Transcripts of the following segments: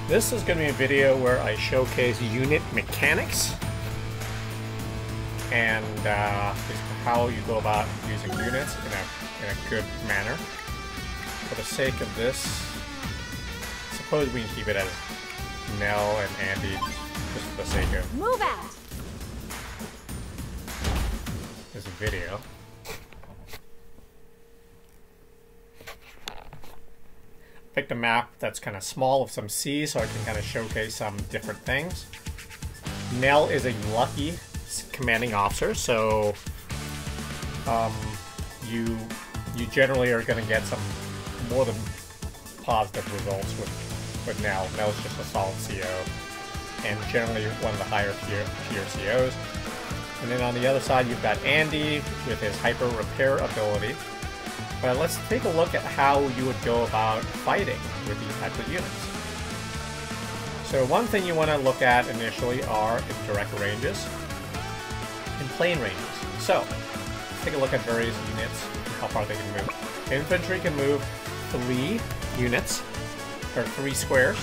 This is going to be a video where I showcase unit mechanics and how you go about using units in a good manner. For the sake of this, suppose we can keep it as Nell and Andy, just for the sake of move out. This video. Picked a map that's kind of small with some seas, so I can kind of showcase some different things. Nell is a lucky commanding officer, so you generally are going to get some more than positive results with Nell. Nell's just a solid CO, and generally one of the higher tier COs. And then on the other side, you've got Andy with his hyper repair ability. But let's take a look at how you would go about fighting with these types of units. So one thing you want to look at initially are indirect ranges and plane ranges. So let's take a look at various units and how far they can move. Infantry can move 3 units, or 3 squares.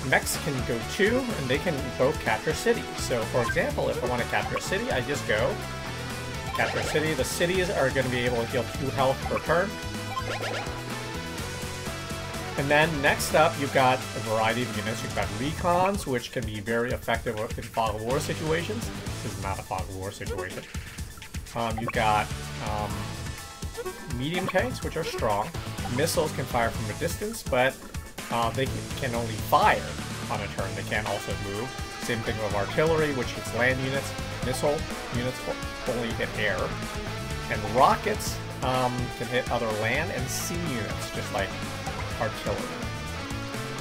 Mechs can go 2, and they can both capture cities. So for example, if I want to capture a city, I just go capture a city. The cities are going to be able to heal 2 health per turn. And then next up, you've got a variety of units. You've got recons, which can be very effective in fog of war situations. This is not a fog of war situation. You've got medium tanks, which are strong. Missiles can fire from a distance, but they can only fire on a turn. They can't also move. Same thing with artillery, which hits land units. Missile units only hit air. And rockets can hit other land and sea units, just like artillery.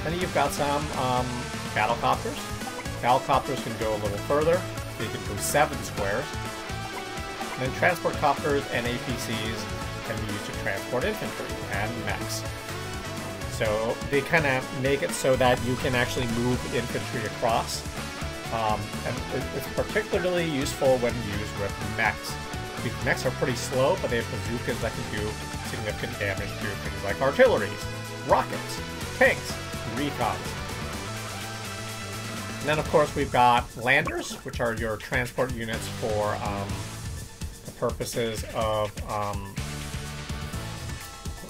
Then you've got some battlecopters. Battlecopters can go a little further. They can go 7 squares. And then transport copters and APCs can be used to transport infantry and mechs. So they kind of make it so that you can actually move infantry across. And it's particularly useful when used with mechs. These mechs are pretty slow, but they have bazookas that can do significant damage to things like artilleries, rockets, tanks, recons. And then of course we've got landers, which are your transport units for the purposes of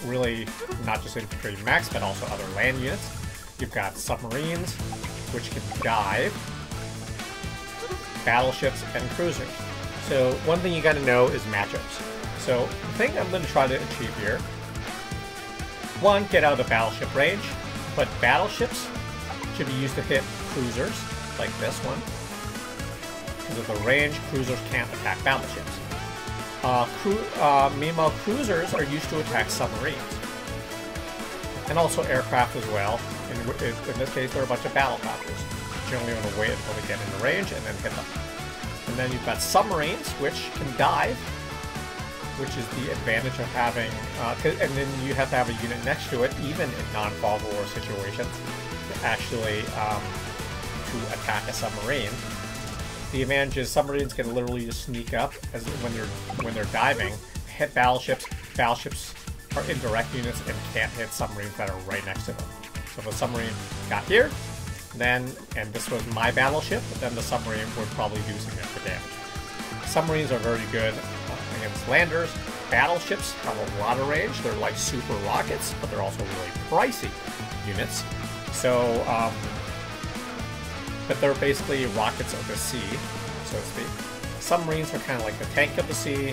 really not just infantry mechs, but also other land units. You've got submarines, which can dive, battleships, and cruisers. So one thing you got to know is matchups. So the thing I'm going to try to achieve here, one, get out of the battleship range, but battleships should be used to hit cruisers, like this one. Because of the range, cruisers can't attack battleships. Meanwhile, cruisers are used to attack submarines. And also aircraft as well. In this case, there are a bunch of battlecopters. Generally want to wait until they get into range and then hit them. And then you've got submarines, which can dive, which is the advantage of having, and then you have to have a unit next to it, even in non-fog war situations, to actually to attack a submarine. The advantage is submarines can literally just sneak up when they're diving, hit battleships. Battleships are indirect units and can't hit submarines that are right next to them. So if a submarine got here, then, and this was my battleship, then the submarine would probably do significant damage. Submarines are very good against landers. Battleships have a lot of range. They're like super rockets, but they're also really pricey units. So, but they're basically rockets of the sea, so to speak. Submarines are kind of like the tank of the sea,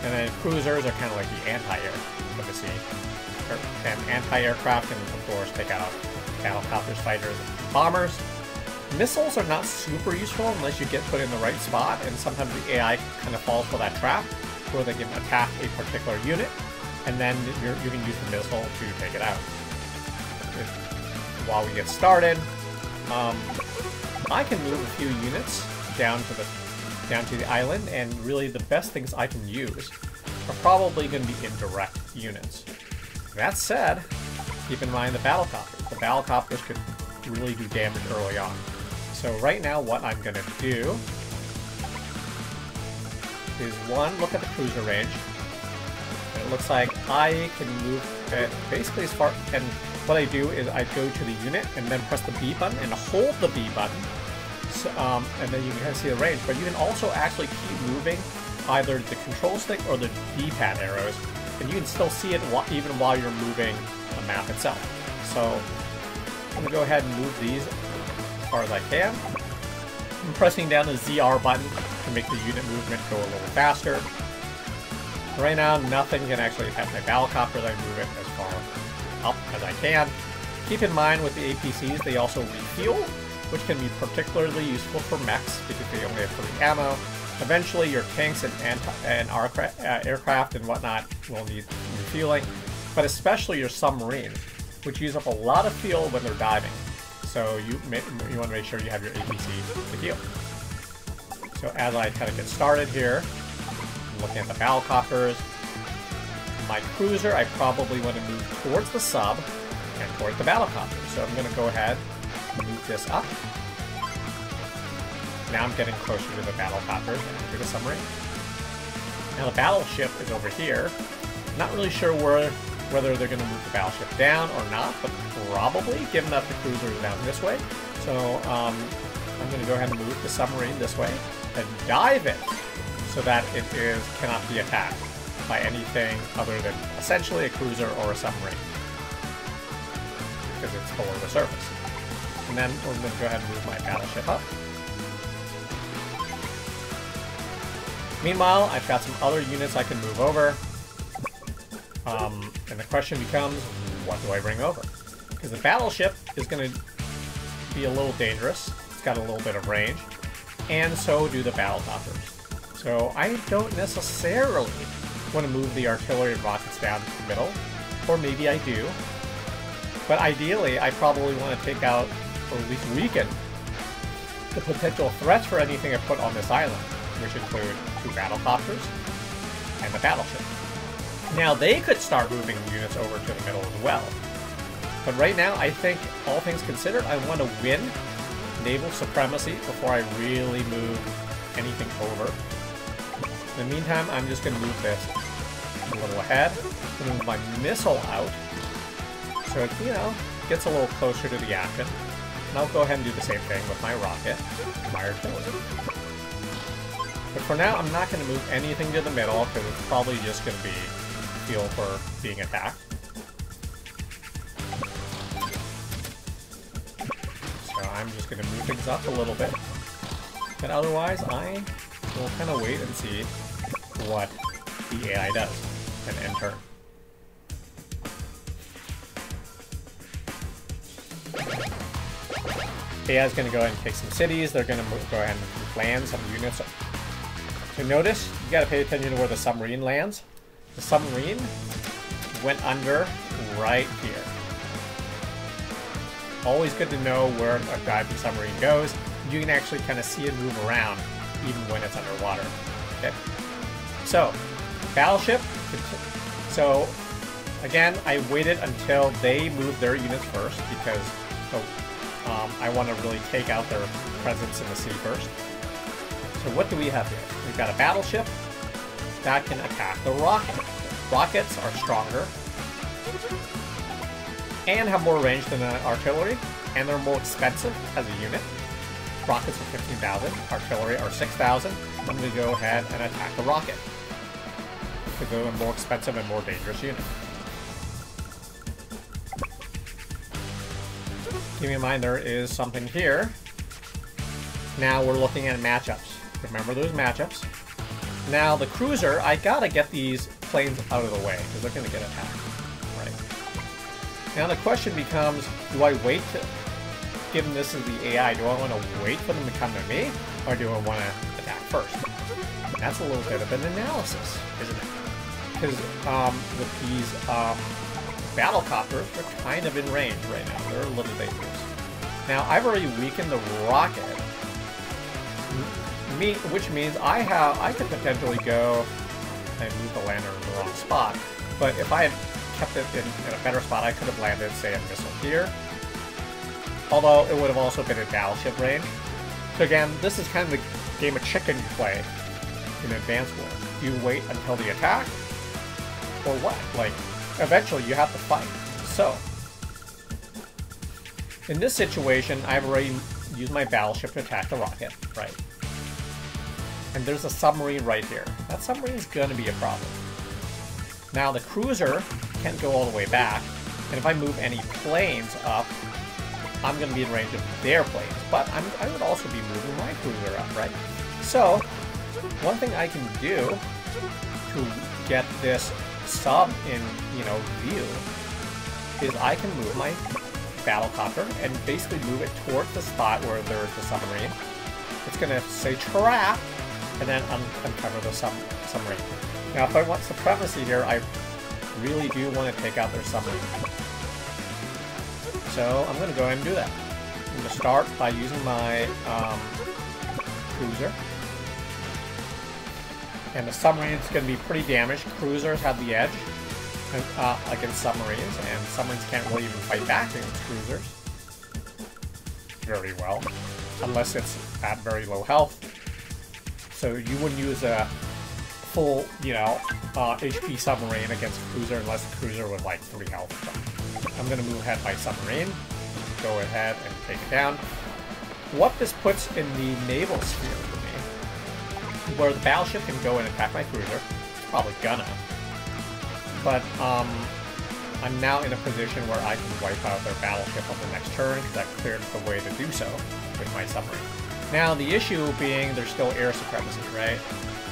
and then cruisers are kind of like the anti-air of the sea. And anti-aircraft can, of course, take out battlecopters, fighters, and bombers. Missiles are not super useful unless you get put in the right spot, and sometimes the AI kind of falls for that trap, where they can attack a particular unit, and then you can use the missile to take it out. While we get started, I can move a few units down to the island, and really the best things I can use are probably going to be indirect units. That said, keep in mind the battlecopters. The battlecopters could really do damage early on. So right now what I'm going to do is, one, look at the cruiser range. And it looks like I can move basically as far, and what I do is I go to the unit and then press the B button and hold the B button, so, and then you can kind of see the range. But you can also actually keep moving either the control stick or the D-pad arrows, and you can still see it even while you're moving the map itself. So I'm gonna go ahead and move these as far as I can. I'm pressing down the ZR button to make the unit movement go a little faster. Right now, nothing can actually affect my battlecopter as I move it as far up as I can. Keep in mind with the APCs, they also refuel, which can be particularly useful for mechs because they only have 3 ammo. Eventually, your tanks and aircraft and whatnot will need refueling, but especially your submarines, which use up a lot of fuel when they're diving. So you want to make sure you have your APC to heal. So as I kind of get started here, I'm looking at the battlecopters. My cruiser, I probably want to move towards the sub and towards the battlecopter. So I'm going to go ahead and move this up. Now I'm getting closer to the battlecopters and to the submarine. Now the battleship is over here. Not really sure whether they're going to move the battleship down or not, but probably, given that the cruiser is down this way. So I'm going to go ahead and move the submarine this way and dive it so that it cannot be attacked by anything other than essentially a cruiser or a submarine, because it's below the surface. And then I'm going to go ahead and move my battleship up. Meanwhile, I've got some other units I can move over. And the question becomes, what do I bring over? Because the battleship is going to be a little dangerous. It's got a little bit of range. And so do the battlecopters. So I don't necessarily want to move the artillery and rockets down to the middle. Or maybe I do. But ideally, I probably want to take out, or at least weaken, the potential threats for anything I put on this island, which include 2 battlecopters and the battleship. Now they could start moving units over to the middle as well. But right now, I think, all things considered, I want to win naval supremacy before I really move anything over. In the meantime, I'm just going to move this a little ahead. I'm going to move my missile out so it, gets a little closer to the action. And I'll go ahead and do the same thing with my rocket and my artillery. But for now, I'm not going to move anything to the middle because it's probably just going to be fuel for being attacked. So I'm just going to move things up a little bit. But otherwise, I will kind of wait and see what the AI does and end turn. AI is going to go ahead and take some cities. They're going to go ahead and land some units. So notice, you got to pay attention to where the submarine lands. The submarine went under right here. Always good to know where a diving submarine goes. You can actually kind of see it move around even when it's underwater. Okay. So, battleship. So, again, I waited until they moved their units first because I want to really take out their presence in the sea first. So what do we have here? We've got a battleship that can attack the rocket. Rockets are stronger and have more range than the artillery, and they're more expensive as a unit. Rockets are 15,000, artillery are 6,000. I'm going to go ahead and attack the rocket because they're a more expensive and more dangerous unit. Keep in mind there is something here. Now we're looking at matchups. Remember those matchups. Now the cruiser, I gotta get these planes out of the way because they're gonna get attacked. Right. Now the question becomes, do I wait to, given this is the AI, do I want to wait for them to come to me, or do I want to attack first? And that's a little bit of an analysis, isn't it? Because with these battlecopters, they're kind of in range right now. They're a little dangerous. Now I've already weakened the rocket, which means I could potentially go and move the lander in the wrong spot. But if I had kept it in a better spot, I could have landed, say, a missile here. Although it would have also been in battleship range. So again, this is kind of the game of chicken you play in Advanced War. Do you wait until the attack? Or what? Like, eventually you have to fight. So, In this situation, I've already used my battleship to attack the rocket, right? And there's a submarine right here. That submarine is going to be a problem. Now the cruiser can't go all the way back, and if I move any planes up, I'm going to be in range of their planes. But I would also be moving my cruiser up, right? So, one thing I can do to get this sub in, view is I can move my battlecopter and basically move it towards the spot where there's the submarine. It's going to say trap, and then uncover the submarine. Now, if I want supremacy here, I really do want to take out their submarine. So I'm going to go ahead and do that. I'm going to start by using my cruiser. And the submarine's going to be pretty damaged. Cruisers have the edge against submarines, and submarines can't really even fight back against cruisers very well, unless it's at very low health. So you wouldn't use a full, HP submarine against a cruiser unless the cruiser was like 3 health. So I'm going to move ahead by submarine, go ahead and take it down. What this puts in the naval sphere for me, where the battleship can go and attack my cruiser, it's probably gonna. But I'm now in a position where I can wipe out their battleship on the next turn, because that cleared the way to do so with my submarine. Now, the issue being there's still air supremacy, right?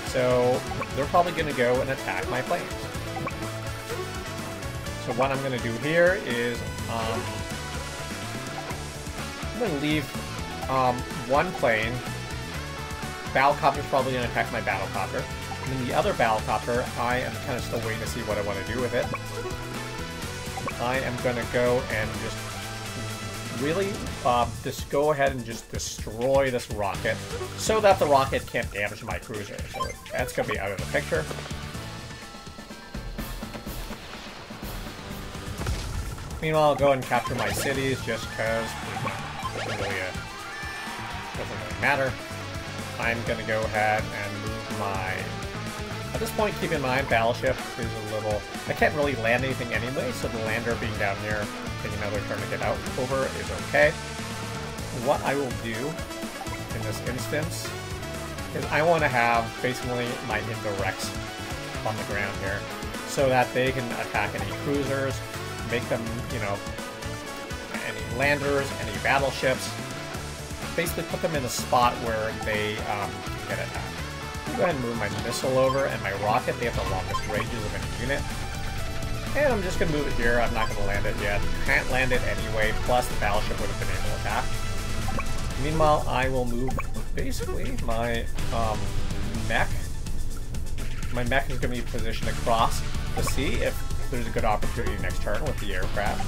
So they're probably going to go and attack my planes. So what I'm going to do here is I'm going to leave one plane. Battlecopter's probably going to attack my battlecopter. And then the other battlecopter, I am kind of still waiting to see what I want to do with it. I am going to go and just really just go ahead and just destroy this rocket so that the rocket can't damage my cruiser. So that's going to be out of the picture. Meanwhile, I'll go and capture my cities just because it doesn't really matter. I'm going to go ahead and move my... At this point, keep in mind, battleship is a little... I can't really land anything anyway, so the lander being down here, taking another turn to get out over is okay. What I will do in this instance is I want to have basically my indirects on the ground here so that they can attack any cruisers, make them, any landers, any battleships, basically put them in a spot where they get attacked. I'm going to go ahead and move my missile over and my rocket. They have the longest ranges of any unit. And I'm just going to move it here. I'm not going to land it yet. Can't land it anyway, plus the battleship would have been able to attack. Meanwhile, I will move basically my mech. My mech is going to be positioned across the sea if there's a good opportunity next turn with the aircraft.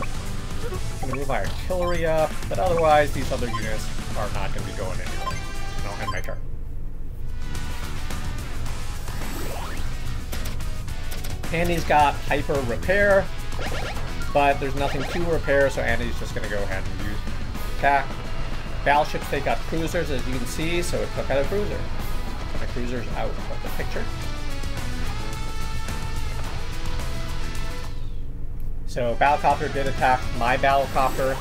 I'm going to move my artillery up, but otherwise these other units are not going to be going anywhere. And I'll end my turn. Andy's got hyper repair, but there's nothing to repair, so Andy's just going to go ahead and use attack. Battleships, they got cruisers, as you can see, so it took out a cruiser. My cruiser's out of the picture. So battlecopter did attack my battlecopter.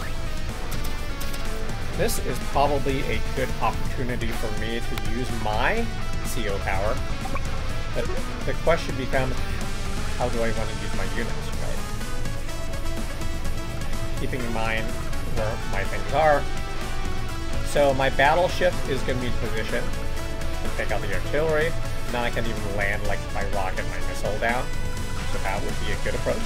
This is probably a good opportunity for me to use my CO power. But the question becomes, how do I want to use my units, right? Keeping in mind where my things are. So my battleship is going to be in position to take out the artillery. Now I can even land like my rocket, my missile down. So that would be a good approach.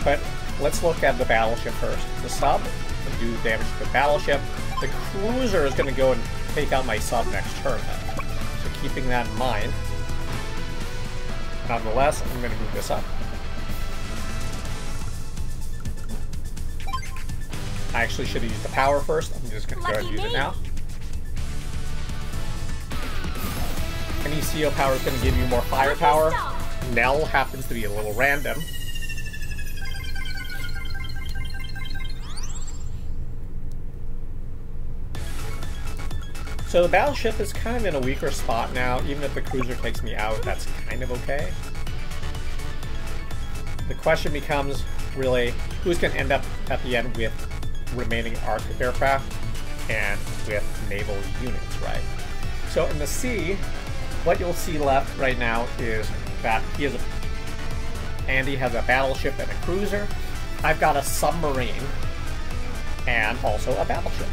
But let's look at the battleship first. The sub will do damage to the battleship. The cruiser is going to go and take out my sub next turn then. So keeping that in mind. Nonetheless, I'm going to move this up. I actually should have used the power first. I'm just going to go ahead and use it now. Any CO power is going to give you more firepower. Nell happens to be a little random. So the battleship is kind of in a weaker spot now. Even if the cruiser takes me out, that's kind of okay. The question becomes, really, who's going to end up at the end with remaining arc aircraft and with naval units, right? So in the sea, what you'll see left right now is that Andy has a battleship and a cruiser. I've got a submarine and also a battleship.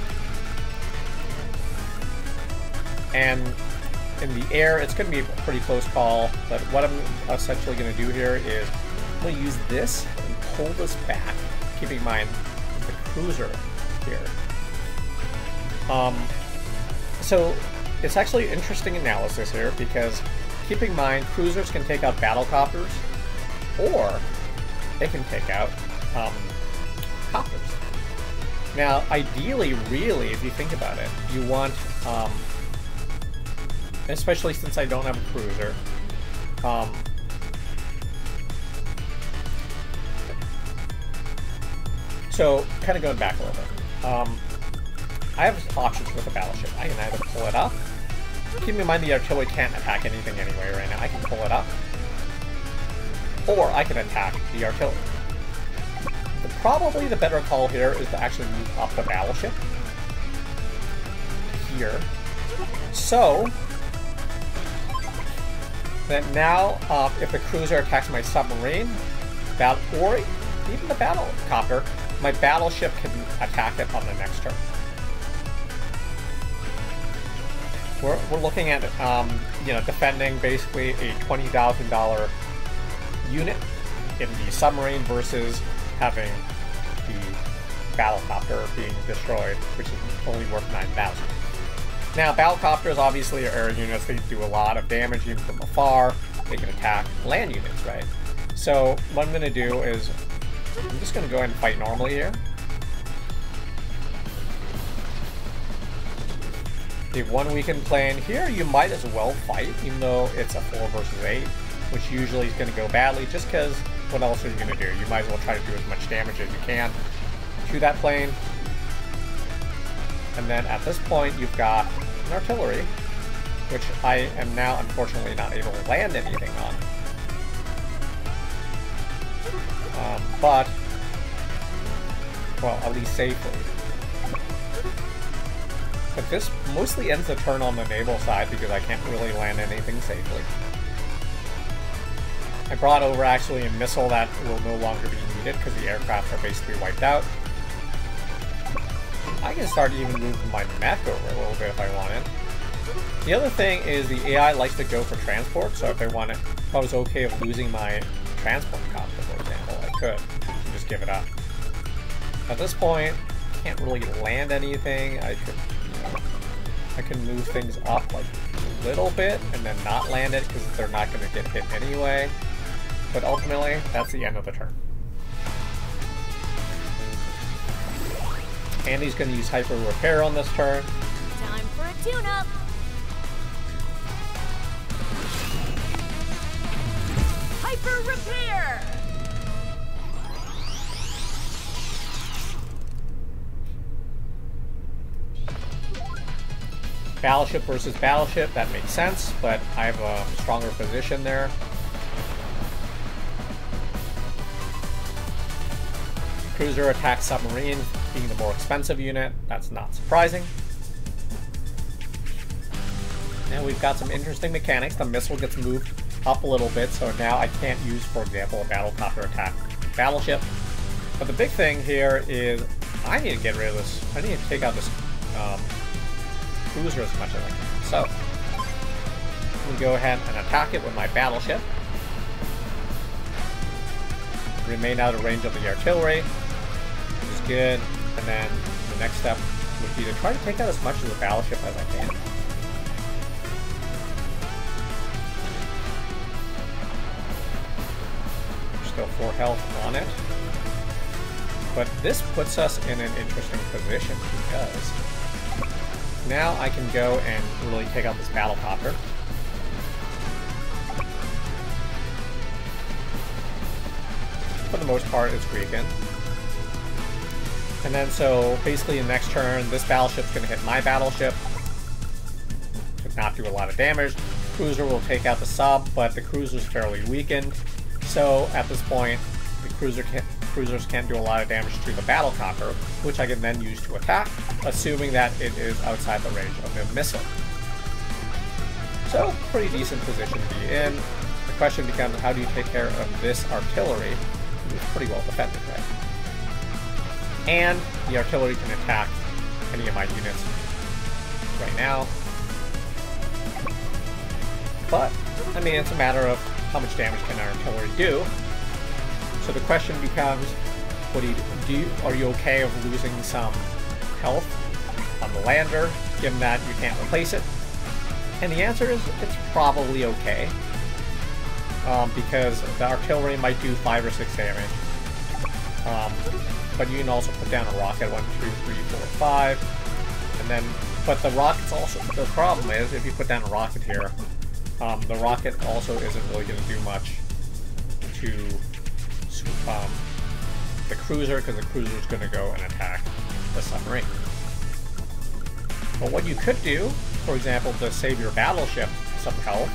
And in the air, it's going to be a pretty close call, but what I'm essentially going to do here is I'm going to use this and pull this back, keeping in mind the cruiser here. So it's actually interesting analysis here, because keep in mind cruisers can take out battle copters, or they can take out copters. Now, ideally, really, if you think about it, you want, especially since I don't have a cruiser, so kind of going back a little bit, I have options with the battleship. I can either pull it up. Keep in mind the artillery can't attack anything anyway right now. I can pull it up, or I can attack the artillery. Probably the better call here is to actually move up the battleship here. So that now, if the cruiser attacks my submarine, or even the battle copter, my battleship can attack it on the next turn. We're looking at, you know, defending basically a $20,000 unit in the submarine versus having the battlecopter being destroyed, which is only worth 9,000. Now, battlecopters obviously are air units. They do a lot of damage even from afar. They can attack land units, right? So what I'm going to do is I'm just going to go ahead and fight normally here. The one weakened plane here, you might as well fight, even though it's a 4 versus 8, which usually is going to go badly, just because what else are you going to do? You might as well try to do as much damage as you can to that plane. And then at this point, you've got an artillery, which I am now unfortunately not able to land anything on. But, well, at least safely. But this mostly ends the turn on the naval side because I can't really land anything safely. I brought over actually a missile that will no longer be needed because the aircraft are basically wiped out. I can start even moving my mech over a little bit if I wanted. The other thing is the AI likes to go for transport, so if I was okay with losing my transport copter, for example, I could just give it up. At this point, I can't really land anything. I can move things up like a little bit and then not land it because they're not going to get hit anyway. But ultimately, that's the end of the turn. Andy's going to use Hyper Repair on this turn. Time for a tune-up. Hyper Repair! Battleship versus battleship, that makes sense, but I have a stronger position there. Cruiser attacks submarine, being the more expensive unit. That's not surprising. And we've got some interesting mechanics. The missile gets moved up a little bit, so now I can't use, for example, a battlecopter attack battleship. But the big thing here is I need to get rid of this. I need to take out this cruiser as much as I can. So I'm going to go ahead and attack it with my battleship. Remain out of range of the artillery, which is good. And then the next step would be to try to take out as much of the battleship as I can. There's still 4 health on it. But this puts us in an interesting position because now I can go and really take out this battlecopter. For the most part, it's weakened. And then so basically the next turn, this battleship's going to hit my battleship. Should not do a lot of damage. Cruiser will take out the sub, but the cruiser's fairly weakened. So at this point, the cruiser cruisers can't do a lot of damage to the battle copter, which I can then use to attack, assuming that it is outside the range of the missile. So, pretty decent position to be in. The question becomes, how do you take care of this artillery? It's pretty well defended, right? And the artillery can attack any of my units right now. But, I mean, it's a matter of how much damage can our artillery do. So the question becomes, what do? Are you okay of losing some health on the lander, given that you can't replace it? And the answer is, it's probably okay. Because the artillery might do 5 or 6 damage. But you can also put down a rocket, 1, 2, 3, 4, 5. And then, but the rockets also, the problem is, if you put down a rocket here, the rocket also isn't really going to do much to the cruiser, because the cruiser is going to go and attack the submarine. But what you could do, for example, to save your battleship some health,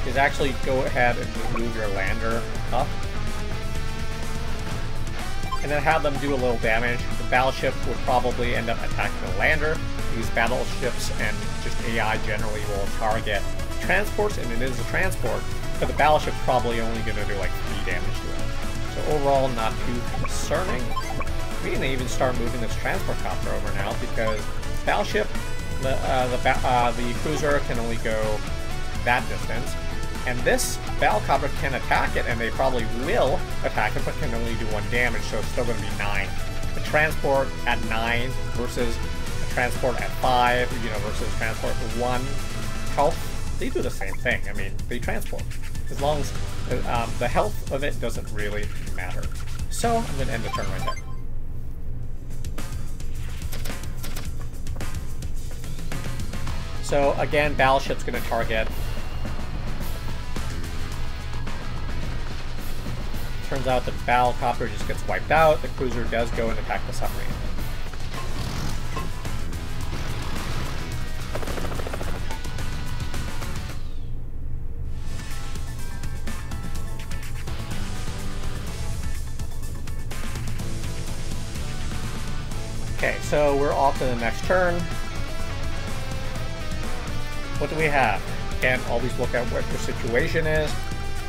is actually go ahead and just move your lander up. And then have them do a little damage. The battleship would probably end up attacking the lander. These battleships and just AI generally will target transports, and it is a transport, but the battleship's probably only going to do like 3 damage to it. So overall, not too concerning. We can even start moving this transport copter over now, because battleship, the cruiser can only go that distance, and this battlecopter can attack it, and they probably will attack it, but can only do 1 damage, so it's still going to be 9. The transport at 9 versus a transport at 5, you know, versus transport at 1 health, they do the same thing. I mean, they transport. As long as the health of it doesn't really matter. So, I'm going to end the turn right there. So, again, battleship's going to target. Turns out the battlecopter just gets wiped out. The cruiser does go and attack the submarine. Okay, so we're off to the next turn. What do we have? Again, always look at what your situation is.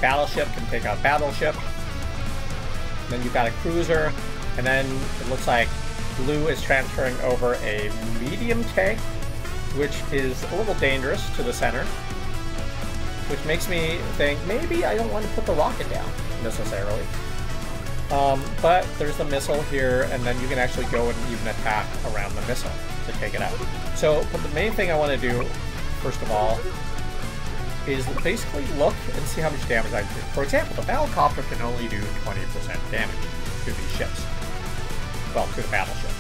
Battleship can take out battleship. Then you've got a cruiser, and then it looks like blue is transferring over a medium tank, which is a little dangerous to the center, which makes me think maybe I don't want to put the rocket down necessarily. But there's the missile here, and then you can actually go and even attack around the missile to take it out. So, but the main thing I want to do, first of all, is basically look and see how much damage I do. For example, the battlecopter can only do 20% damage to these ships. Well, to the battleship.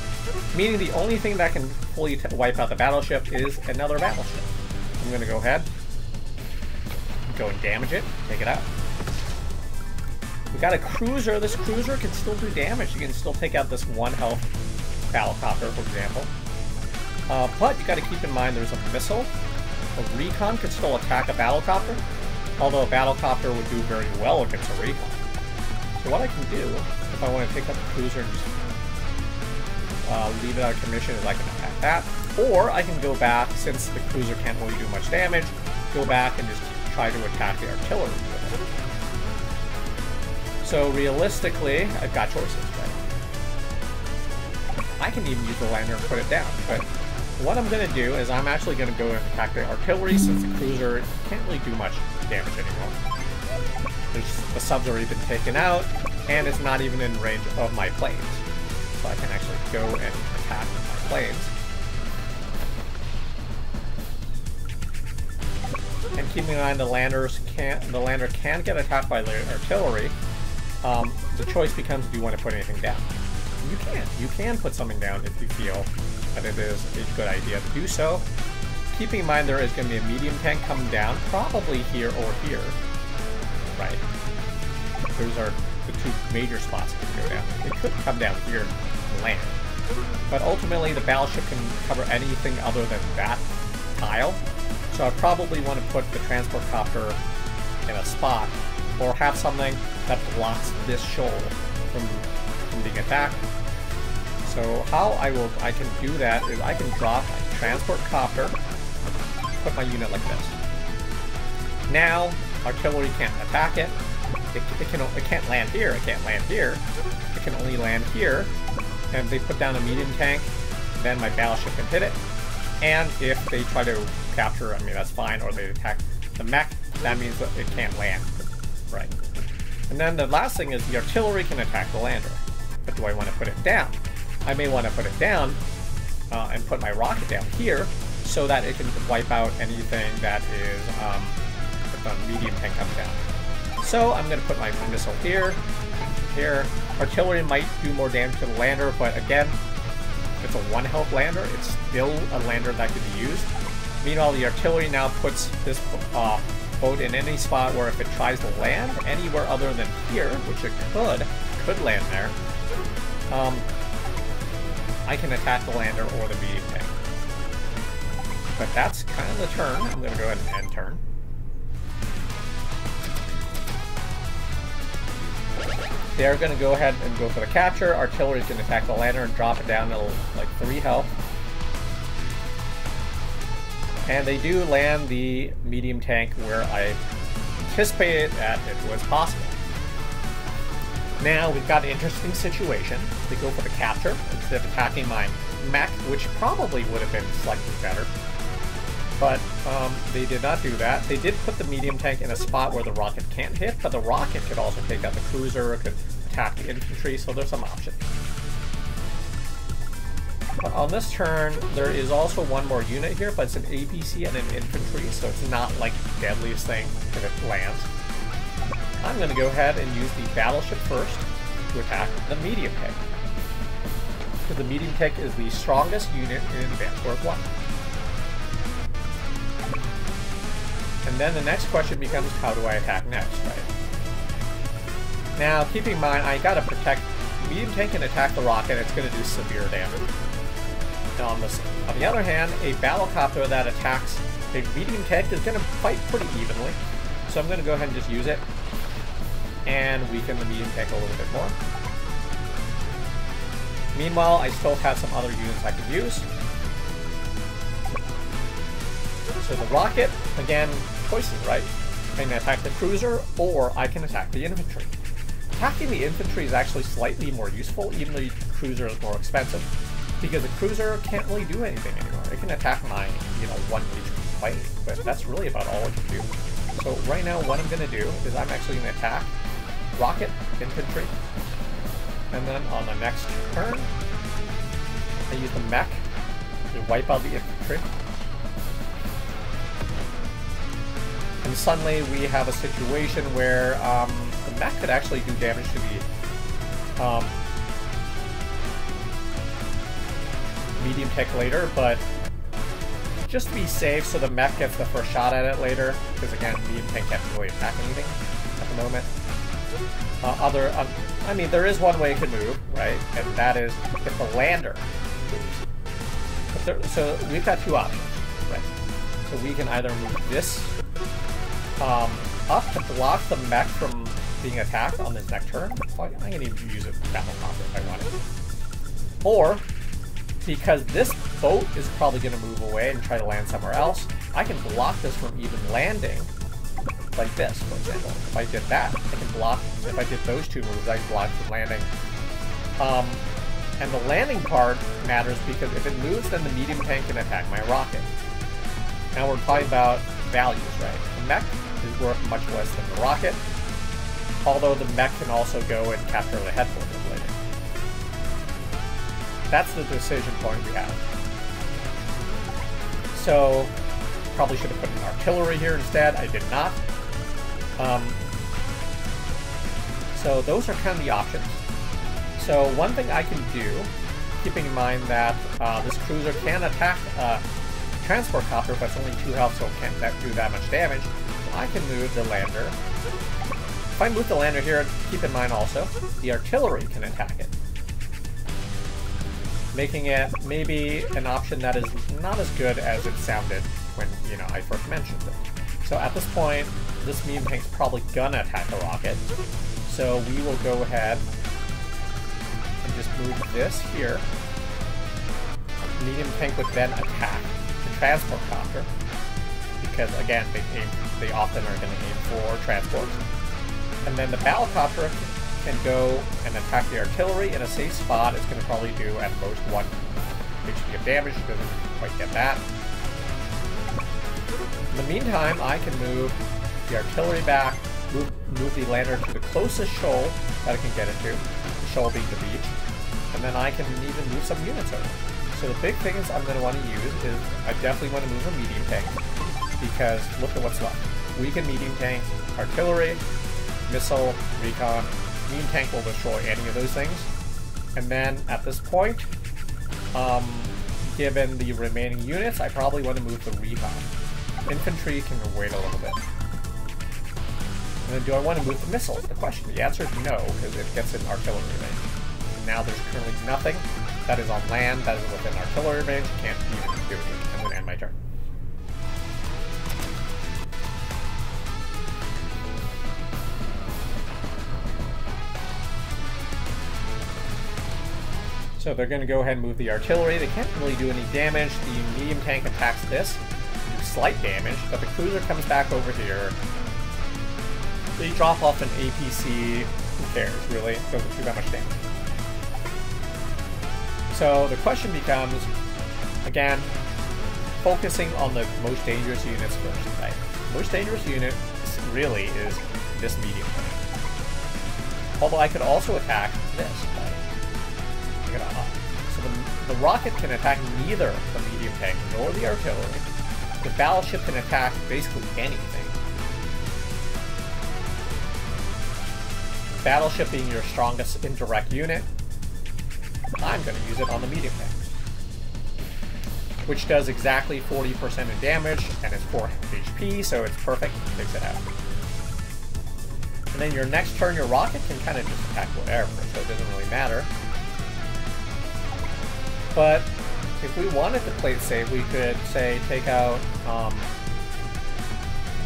Meaning the only thing that can fully wipe out the battleship is another battleship. I'm going to go ahead, go and damage it, take it out. We got a cruiser. This cruiser can still do damage. You can still take out this 1 health battlecopter, for example. But you got to keep in mind there's a missile. A recon could still attack a battlecopter, although a battlecopter would do very well against a recon. So what I can do, if I want to take up the cruiser and just leave it out of commission, is I can attack that. Or I can go back, since the cruiser can't really do much damage, go back and just try to attack the artillery with it. So realistically, I've got choices, right? I can even use the lander and put it down, but what I'm going to do is I'm actually going to go and attack the artillery, since the cruiser can't really do much damage anymore. The sub's already been taken out, and it's not even in range of my planes. So I can actually go and attack my planes. And keeping in mind the lander can get attacked by the artillery. The choice becomes, do you want to put anything down? You can. You can put something down if you feel that it is a good idea to do so. Keeping in mind there is going to be a medium tank coming down, probably here or here. Right. Those are the 2 major spots that can go down. It could come down here and land. But ultimately the battleship can cover anything other than that tile. So I probably want to put the transport copter in a spot, or have something that blocks this shoal from being attacked. So how I can do that is I can drop a transport copter, put my unit like this. Now artillery can't attack it. It can't land here. It can't land here. It can only land here. And they put down a medium tank, then my battleship can hit it. And if they try to capture, I mean that's fine, or they attack the mech, that means that it can't land, right? And then the last thing is the artillery can attack the lander. But do I want to put it down? I may want to put it down and put my rocket down here so that it can wipe out anything that is if the medium tank comes down. So I'm going to put my missile here, here. Artillery might do more damage to the lander, but again, it's a 1 health lander. It's still a lander that could be used. Meanwhile, the artillery now puts this boat in any spot where if it tries to land anywhere other than here, which it could land there, I can attack the lander or the medium tank. But that's kind of the turn. I'm going to go ahead and end turn. They're going to go ahead and go for the capture. Artillery can attack the lander and drop it down to like 3 health. And they do land the medium tank where I anticipated that it was possible. Now we've got an interesting situation. They go for the capture instead of attacking my mech, which probably would have been slightly better. But they did not do that. They did put the medium tank in a spot where the rocket can't hit, but the rocket could also take out the cruiser, it could attack the infantry, so there's some options. But on this turn, there is also one more unit here, but it's an ABC and an infantry, so it's not like the deadliest thing if it lands. I'm going to go ahead and use the battleship first to attack the medium tank, because the medium tank is the strongest unit in Advanced Warfare 1. And then the next question becomes, how do I attack next, right? Now, keep in mind, I gotta protect. Medium tank can attack the rocket, it's gonna do severe damage. Now, on the other hand, a battlecopter that attacks a medium tank is gonna fight pretty evenly. So I'm gonna go ahead and just use it and weaken the medium tank a little bit more. Meanwhile, I still have some other units I could use. So the rocket, again, choices, right? I can attack the cruiser, or I can attack the infantry. Attacking the infantry is actually slightly more useful, even though the cruiser is more expensive, because the cruiser can't really do anything anymore. It can attack my, 1 HP plane, but that's really about all it can do. So right now, what I'm going to do is I'm actually going to attack rocket, infantry, and then on the next turn, I use the mech to wipe out the infantry. And suddenly we have a situation where the mech could actually do damage to the medium tank later, but just to be safe, so the mech gets the first shot at it later, because again, medium tank can't really attack anything at the moment. I mean, there is one way it can move, right? And that is if the lander moves. So we've got 2 options, right? So we can either move this up to block the mech from being attacked on this next turn. I'm going to even use a battlecopter if I want it. Or, because this boat is probably going to move away and try to land somewhere else, I can block this from even landing like this, for example. If I did that, I can block, if I did those 2 moves, I can block from landing. And the landing part matters because if it moves, then the medium tank can attack my rocket. Now we're talking about values, right? The mech is worth much less than the rocket, although the mech can also go and capture the headquarters later. That's the decision point we have. So, probably should have put an artillery here instead. I did not. So those are kind of the options. So one thing I can do, keeping in mind that this cruiser can attack transport copter, but it's only 2 health, so it can't do that much damage. So I can move the lander. If I move the lander here, keep in mind also, the artillery can attack it, making it maybe an option that is not as good as it sounded when, I first mentioned it. So at this point, this medium tank's probably gonna attack the rocket. So we will go ahead just move this here. Medium tank would then attack the transport copter, because again, they often are going to aim for transports. And then the battle copter can go and attack the artillery in a safe spot. It's going to probably do at most 1 HP of damage. It doesn't quite get that. In the meantime, I can move the artillery back, move the lander to the closest shoal that I can get it to, the shoal being the beach, and then I can even move some units over. So the big things I'm going to want to use is I definitely want to move a medium tank, because look at what's left. Weakened medium tank, artillery, missile, recon. Medium tank will destroy any of those things. And then at this point, given the remaining units, I probably want to move the recon. Infantry can wait a little bit. And then do I want to move the missiles? The question. The answer is no, because it gets in artillery range. And now there's currently nothing that is on land that is within artillery range. Can't even do it. I'm going to end my turn. So they're going to go ahead and move the artillery. They can't really do any damage. The medium tank attacks this, do slight damage, but the cruiser comes back over here. They drop off an APC. Who cares, really? It doesn't do that much damage. So the question becomes, again, focusing on the most dangerous units first, right? Most dangerous unit really is this medium tank. Although I could also attack this, right? So the rocket can attack neither the medium tank nor the artillery. The battleship can attack basically anything. Battleship being your strongest indirect unit, I'm going to use it on the medium tank, which does exactly 40% of damage, and it's 4 HP, so it's perfect. It takes it out. And then your next turn, your rocket can kind of just attack whatever, so it doesn't really matter. But if we wanted to play it safe, we could, say, take out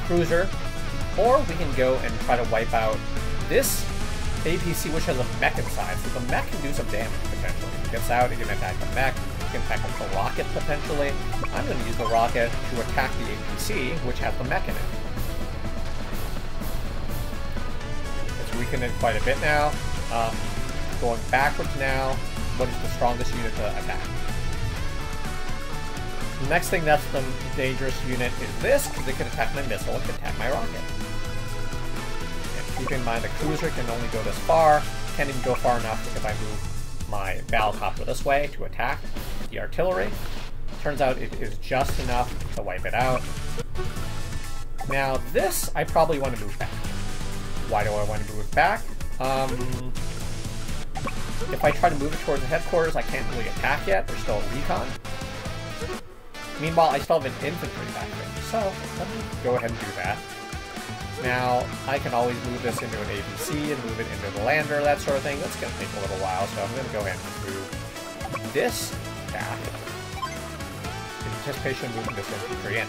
cruiser, or we can go and try to wipe out this APC, which has a mech inside. So the mech can do some damage, potentially. If it gets out, it can attack the mech, it can attack the rocket, potentially. I'm going to use the rocket to attack the APC, which has the mech in it. It's weakened it quite a bit now. Going backwards now. What is the strongest unit to attack? The next thing that's the dangerous unit is this, because it can attack my missile, it can attack my rocket. And keep in mind the cruiser can only go this far, can't even go far enough if I move my battlecopter this way to attack the artillery. Turns out it is just enough to wipe it out. Now this, I probably want to move back. Why do I want to move it back? If I try to move it towards the headquarters, I can't really attack yet. There's still a recon. Meanwhile, I still have an infantry back there. So, let me go ahead and do that. Now, I can always move this into an ABC and move it into the lander, that sort of thing. That's going to take a little while, so I'm going to go ahead and move this back in anticipation of moving this infantry in.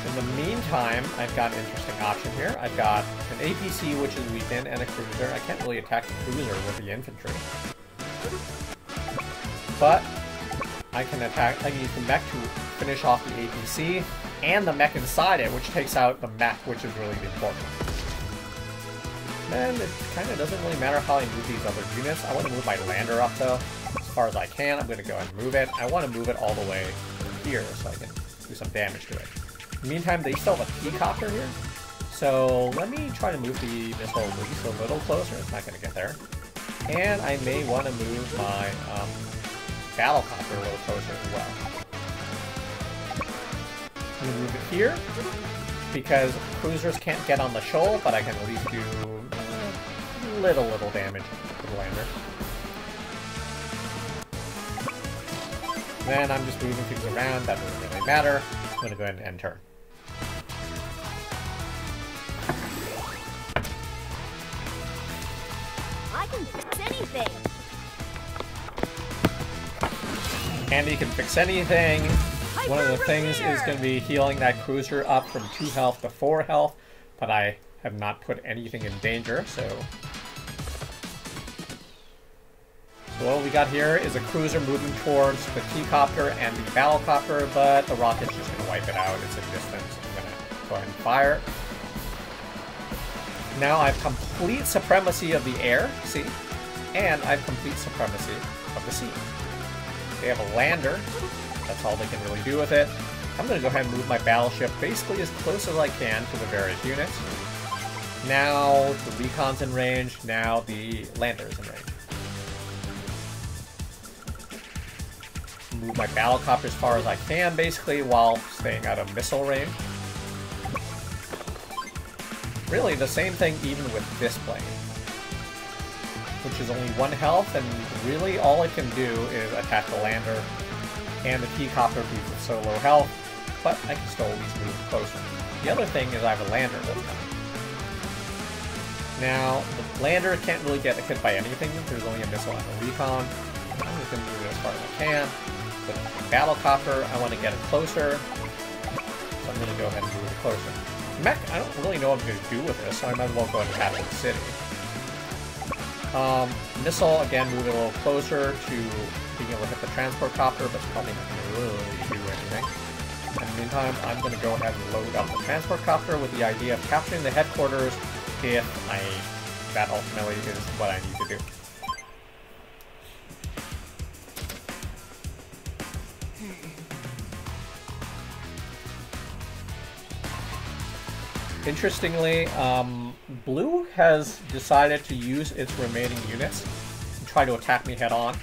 In the meantime, I've got an interesting option here. I've got an APC, which is weakened, and a cruiser. I can't really attack the cruiser with the infantry. But I can use the mech to finish off the APC, and the mech inside it, which takes out the mech, which is really important. Then it kind of doesn't really matter how I move these other units. I want to move my lander up, though, as far as I can. I'm going to go ahead and move it. I want to move it all the way here so I can do some damage to it. In the meantime, they still have a P-copter here, so let me try to move the missile at least a little closer. It's not going to get there. And I may want to move my battlecopter a little closer as well. I'm going to move it here, because cruisers can't get on the shoal, but I can at least do little damage to the lander. Then I'm just moving things around. That doesn't really matter. I'm going to go ahead and end turn. I can fix anything. Andy can fix anything. One of the things is going to be healing that cruiser up from 2 health to 4 health, but I have not put anything in danger, so... So what we got here is a cruiser moving towards the T-copter and the battlecopter, but the rocket's just going to wipe it out. It's a distance. I'm going to go ahead and fire. Now I have complete supremacy of the air, see? And I have complete supremacy of the sea. They have a lander. That's all they can really do with it. I'm going to go ahead and move my battleship basically as close as I can to the various units. Now the recon's in range. Now the lander is in range. Move my battlecopter as far as I can, basically, while staying out of missile range. Really, the same thing even with this plane, which is only 1 health, and really all it can do is attack the lander and the T-copter because it's so low health, but I can still at least move closer. The other thing is I have a lander this time. Now, the lander can't really get hit by anything. There's only a missile and a recon. I'm just going to move it as far as I can. But the battlecopter, I want to get it closer, so I'm going to go ahead and move it closer. Mech, I don't really know what I'm going to do with this, so I might as well go ahead and capture the city. Missile, again, moving a little closer to being able to hit the transport copter, but it's probably not going to really do anything. In the meantime, I'm going to go ahead and load up the transport copter with the idea of capturing the headquarters if that ultimately is what I need to do. Interestingly, Blue has decided to use its remaining units and try to attack me head-on.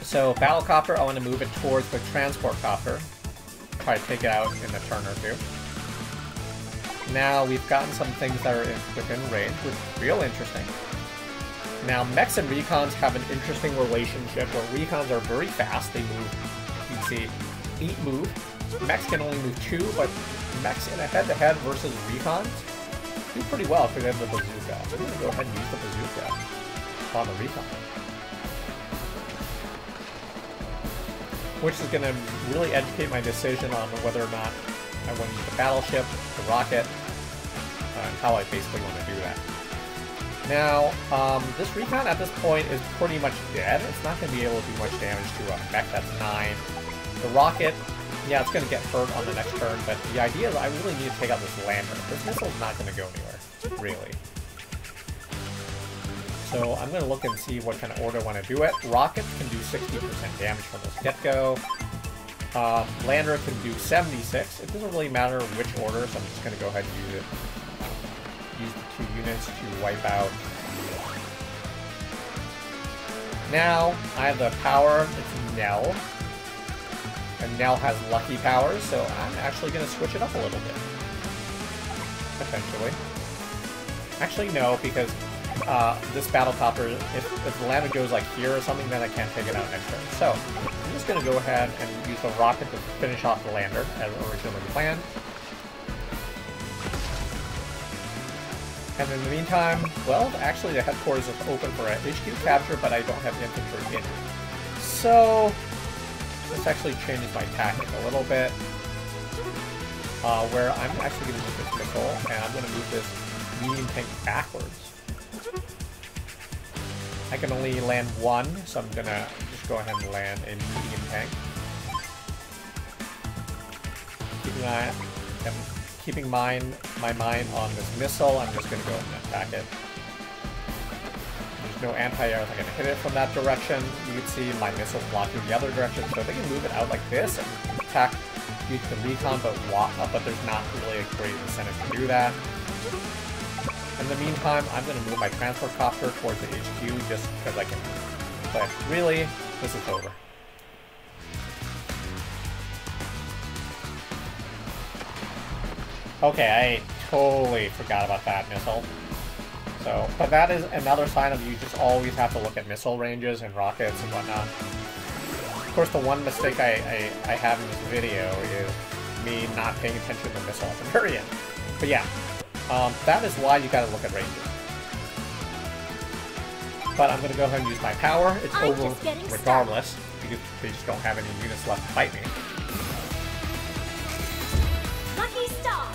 So, battlecopter, I want to move it towards the transport copter. Try to take it out in a turn or two. Now, we've gotten some things that are within range, which is real interesting. Now, mechs and recons have an interesting relationship where recons are very fast. They move, you can see, 8 move. Mechs can only move 2, but mechs in a head-to-head versus recons do pretty well if they have the bazooka. I'm going to go ahead and use the bazooka on the recon, which is going to really educate my decision on whether or not I want to use the battleship, the rocket, and how I basically want to do that. Now, this recon at this point is pretty much dead. It's not going to be able to do much damage to a mech that's 9. The rocket, yeah, it's going to get hurt on the next turn, but the idea is I really need to take out this lander. This missile's not going to go anywhere, really. So I'm going to look and see what kind of order I want to do it. Rockets can do 60% damage from this get-go. Lander can do 76. It doesn't really matter which order, so I'm just going to go ahead and use it. Use the 2 units to wipe out. Now, I have the power. It's Nell. And Nell has lucky powers, so I'm actually going to switch it up a little bit. Potentially. Actually, no, because this battlecopter, if the lander goes like here or something, then I can't take it out next turn. So, I'm just going to go ahead and use the rocket to finish off the lander, as originally planned. And in the meantime, well, actually the headquarters is open for a HQ capture, but I don't have infantry in it. So, this actually changes my tactic a little bit, where I'm actually going to move this missile, and I'm going to move this medium tank backwards. I can only land 1, so I'm going to just go ahead and land a medium tank. Keeping my mind on this missile, I'm just going to go and attack it. There's no anti-air that's going to hit it from that direction. You can see my missile's blocking the other direction, so they can move it out like this and attack use the recon, but there's not really a great incentive to do that. In the meantime, I'm going to move my transport copter towards the HQ just because I can. But really, this is over. Okay, I totally forgot about that missile. So, but that is another sign of you just always have to look at missile ranges and rockets and whatnot. Of course, the one mistake I have in this video is me not paying attention to the missile at the very end. But yeah, that is why you gotta look at ranges. But I'm gonna go ahead and use my power. It's over regardless, because they just don't have any units left to fight me. Lucky star.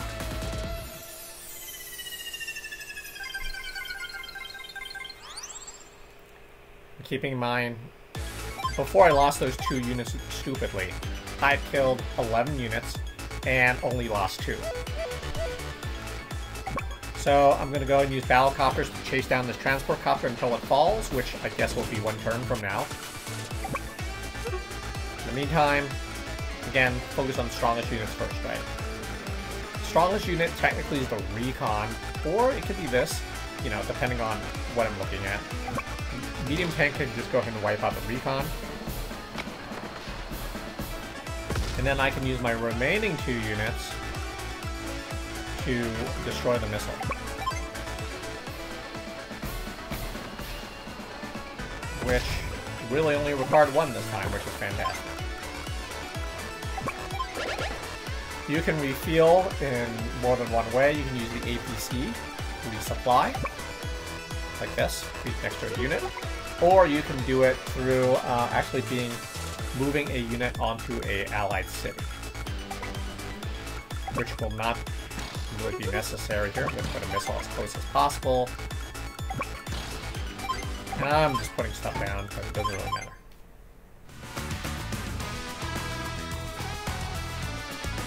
keeping in mind, before I lost those 2 units stupidly, I killed 11 units and only lost 2. So I'm going to go and use battle copters to chase down this transport copter until it falls, which I guess will be 1 turn from now. In the meantime, again, focus on strongest units first, right? Strongest unit technically is the recon, or it could be this, you know, depending on what I'm looking at. Medium tank can just go ahead and wipe out the recon. And then I can use my remaining 2 units to destroy the missile. Which really only required 1 this time, which is fantastic. You can refuel in more than 1 way. You can use the APC to resupply, like this, next to a unit. Or you can do it through actually moving a unit onto a allied city, which will not really be necessary here. I'm going to put a missile as close as possible. And I'm just putting stuff down, but it doesn't really matter.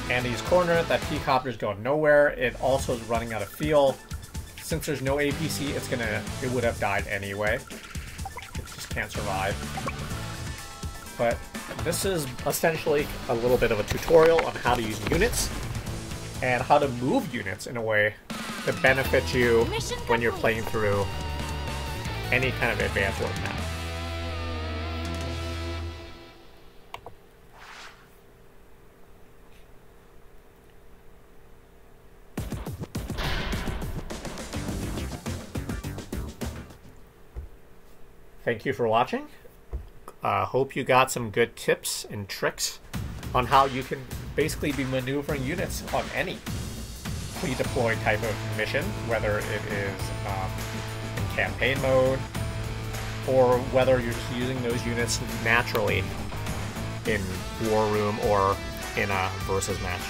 Andy's corner, that P-copter's going nowhere. It also is running out of fuel. Since there's no APC, it would have died anyway. It just can't survive. But this is essentially a little bit of a tutorial on how to use units and how to move units in a way to benefit you when you're playing through any kind of advanced world map. Thank you for watching. Hope you got some good tips and tricks on how you can basically be maneuvering units on any pre-deployed type of mission, whether it is in campaign mode, or whether you're just using those units naturally in War Room or in a versus match.